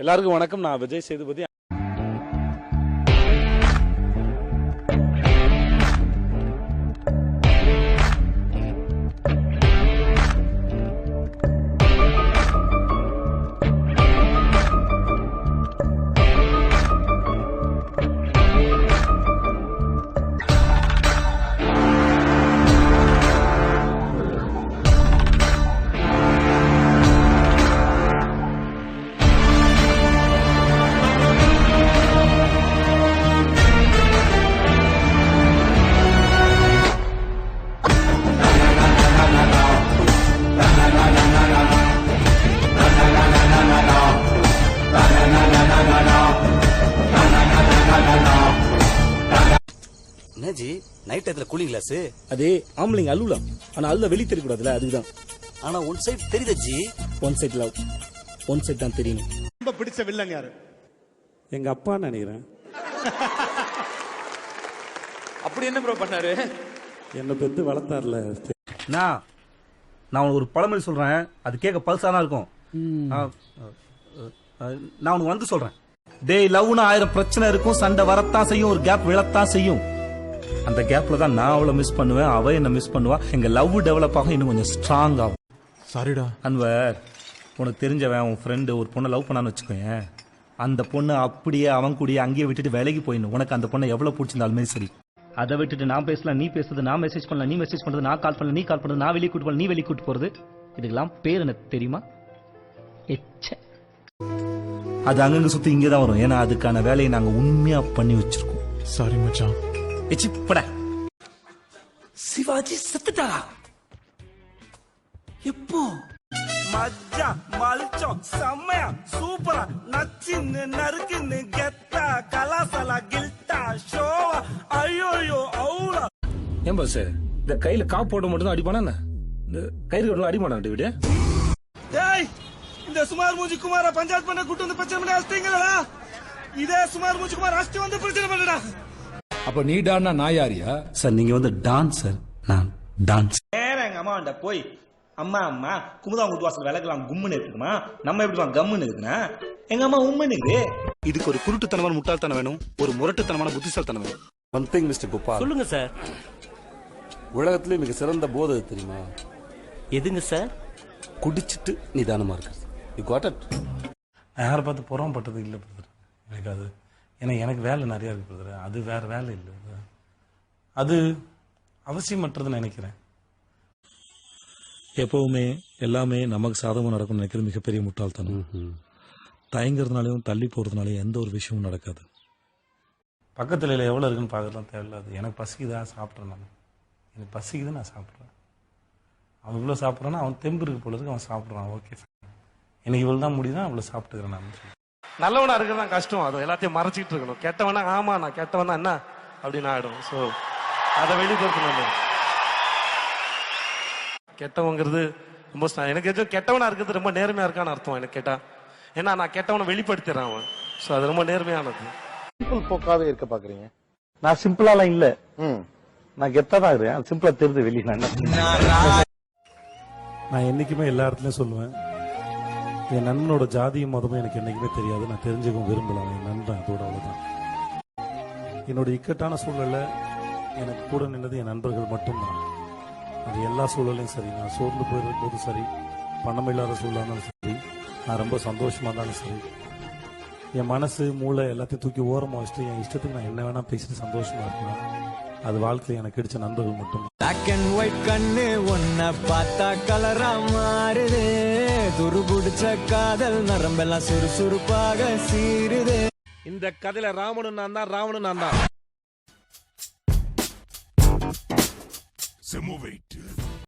எல்லாருக்கும் வணக்கம். நான் விஜய் சேதுபதி. என்னஜி நைட் டைத்துல கூலிங் கிளாஸ்? அதே ஆம்பளைங்க அழுலாம், ஆனா அழுல வெளியே தெரியக்கூடாதுல, அதுதான். ஆனா ஒன் சைடு தெரியுது ஜி. One side love, one side தான் தெரியணும். ரொம்ப பிடிச்ச வில்லங்க யாரு? எங்க அப்பா நினைக்கிறேன். அப்படி என்ன ப்ரோ பண்ணாரு? என்ன பெத்து வளர்த்தார்ல. நான் உனக்கு ஒரு பழமொழி சொல்றேன், அது கேட்க பல்சா தான் இருக்கும். நான் உனக்கு வந்து சொல்றேன். டேய், லவ்னா 1000 பிரச்சனை இருக்கும், சண்டை வரத்தான் செய்யும், ஒரு கேப் விழத்தான் செய்யும். அந்த கேப்ல தான் நான் அவளை மிஸ் பண்ணுவேன், அவ என்ன மிஸ் பண்ணுவா. எங்க லவ் டெவலப் ஆகும், இன்னும் கொஞ்சம் ஸ்ட்ராங் ஆகும். சாரிடா அன்வர், உனக்கு தெரிஞ்சவன் உன் ஃப்ரெண்டு ஒரு பொண்ணை லவ் பண்ணான்னு வச்சுக்கோயேன், அந்த பொண்ணு அப்படியே அவன் கூடிய அங்கேயே விட்டுட்டு வேலைக்கு போயிடணும். உனக்கு அந்த பொண்ணை எவ்வளவு பிடிச்சிருந்தாலுமே சரி, அதை விட்டுட்டு நான் பேசலாம் நீ பேசுறது, நான் மெசேஜ் பண்ணலாம் நீ மெசேஜ் பண்றது, நான் கால் பண்ணல நீ கால் பண்றது, நான் வெளியே கூட்டு போல நீ வெளியே கூட்டு போறது, இதுக்கெல்லாம் பேர் எனக்கு தெரியுமா? அது அங்கங்க சுத்தி இங்கதான் வரும். ஏன்னா அதுக்கான வேலையை நாங்க உண்மையா பண்ணி வச்சிருக்கோம். சாரி மச்சான். சிவாஜி செத்துட்டாரா? எப்போ? மஜ்ஜா மல்ச்சம் செம்மையா சூப்பரா நச்சின்னு நறுக்குன்னு கெத்தா கலாசலா கில்ட்டா ஷோவா ஐயோயோ அவுளா. ஏன் பாஸ் இந்த கையில காப்பு போட மட்டும் தான் அடிப்பானா என்ன? இந்த கயிறு கட்டணும் அடிப்பானா விட? டேய், இந்த சுமார் மூஞ்சி குமார பஞ்சாயத்து பண்ண கூட்டு வந்து பிரச்சனை பண்ணி அஸ்திங்களா? இதே சுமார் மூஞ்சி குமார் அஸ்தி வந்து பிரச்சனை பண்ணடா. அப்ப நீ டான்னா நான் யாரியா? சார் நீங்க வந்து டான்சர், நான் டான்ஸ். நேரம் எங்க அம்மாண்ட போய் அம்மா அம்மா குமுதா வீட்டு வாசல் விளக்கலாம் கும்முன்னு இருக்குமா, நம்ம எப்படி கம்முன்னு இருக்குன்னா எங்க அம்மா உம்முன்னு இருக்குது. இதுக்கு ஒரு குருட்டுத்தனமான முட்டாள்தனம் வேணும், ஒரு முரட்டுத்தனமான புத்திசாலித்தனம் வேணும். ஒன் திங் மிஸ்டர் கோபால், சொல்லுங்க சார். உலகத்திலே மிக சிறந்த போதை தெரியுமா? எதுங்க சார்? குடிச்சிட்டு நிதானமா இருக்கிறது. You got it. நான் யாரை பார்த்து புறம்பட்டது இல்லை பிரதர். எனக்கு அது எனக்கு வேலை நிறைய இருக்கு பிரதர். அது வேற வேலை இல்லை, அது அவசியமற்றதுன்னு நினைக்கிறேன். எப்பவுமே எல்லாமே நமக்கு சாதகமாக நடக்கும்னு நினைக்கிறது மிகப்பெரிய முட்டாள்தனம். தயங்குறதுனாலையும் தள்ளி போறதுனாலையும் எந்த ஒரு விஷயமும் நடக்காது. பக்கத்துல இல்லை எவ்வளோ இருக்குன்னு பார்க்கலாம் தேவையில்லாது. எனக்கு பசிக்குதா சாப்பிட்றேன், நான் எனக்கு பசிக்குது நான் சாப்பிட்றேன். அவன் இவ்வளோ சாப்பிட்றான்னா அவன் தெம்பு இருக்கு போல இருக்கு, அவன் சாப்பிட்றான். ஓகே, எனக்கு இவ்வளோ தான் முடியுதான் அவ்வளோ சாப்பிட்டுக்கிறேன் நான். நல்லவனா இருக்கிறது தான் கஷ்டம், அது எல்லாத்தையும் மறைச்சிட்டு இருக்கணும். கெட்டவனா ஆமா நான் கெட்டவன் தான் என்ன அப்படின்னு ஆயிடும். ஸோ அதை வெளிப்படுத்தணும். கெட்டவங்கிறது ரொம்ப எனக்கு எதுவும் கெட்டவனா இருக்கிறது ரொம்ப நேர்மையா இருக்கான்னு அர்த்தம் எனக்கு கேட்டா. ஏன்னா நான் கெட்டவனை வெளிப்படுத்திடுறேன் அவன். ஸோ அது ரொம்ப நேர்மையானது. சிம்பிள் போக்காவே இருக்க பாக்குறீங்க. நான் சிம்பிளாலாம் இல்லை, நான் கெத்தா தான் இருக்கிறேன். சிம்பிளா தெரிஞ்சு வெளியே நான் என்னைக்குமே எல்லா இடத்துலயும் சொல்லுவேன், என் நண்பனோட ஜாதியும் மதமும் எனக்கு என்னைக்குமே தெரியாது, நான் தெரிஞ்சுக்கவும் விரும்பலாம். என் நண்பன் அதோட அவ்வளவுதான். என்னோட இக்கட்டான சூழல்ல எனக்கு கூட நின்னது என் நண்பர்கள் மட்டும்தான். அது எல்லா சூழலையும் சரி, நான் சோர்ந்து போயிருக்கும் போது சரி, பணம் இல்லாத சூழலாக இருந்தாலும் சரி, நான் ரொம்ப சந்தோஷமா இருந்தாலும் சரி, என் மனசு மூளை எல்லாத்தையும் தூக்கி ஓரமா வச்சுட்டு என் இஷ்டத்துக்கு நான் என்ன வேணா பேசிட்டு சந்தோஷமா இருக்கணும். அது வாழ்க்கையில் எனக்கு கிடைச்ச நண்பர்கள் மட்டும். பிளாக் அண்ட் ஒயிட் கண்ணு ஒன்ன பார்த்தா கலரா மாறுது, துருபுடிச்ச காதல் நரம்பெல்லாம் சுறுசுறுப்பாக சீருது. இந்த கதையில ராமனும் நான் தான், ராவணும் நான் தான்.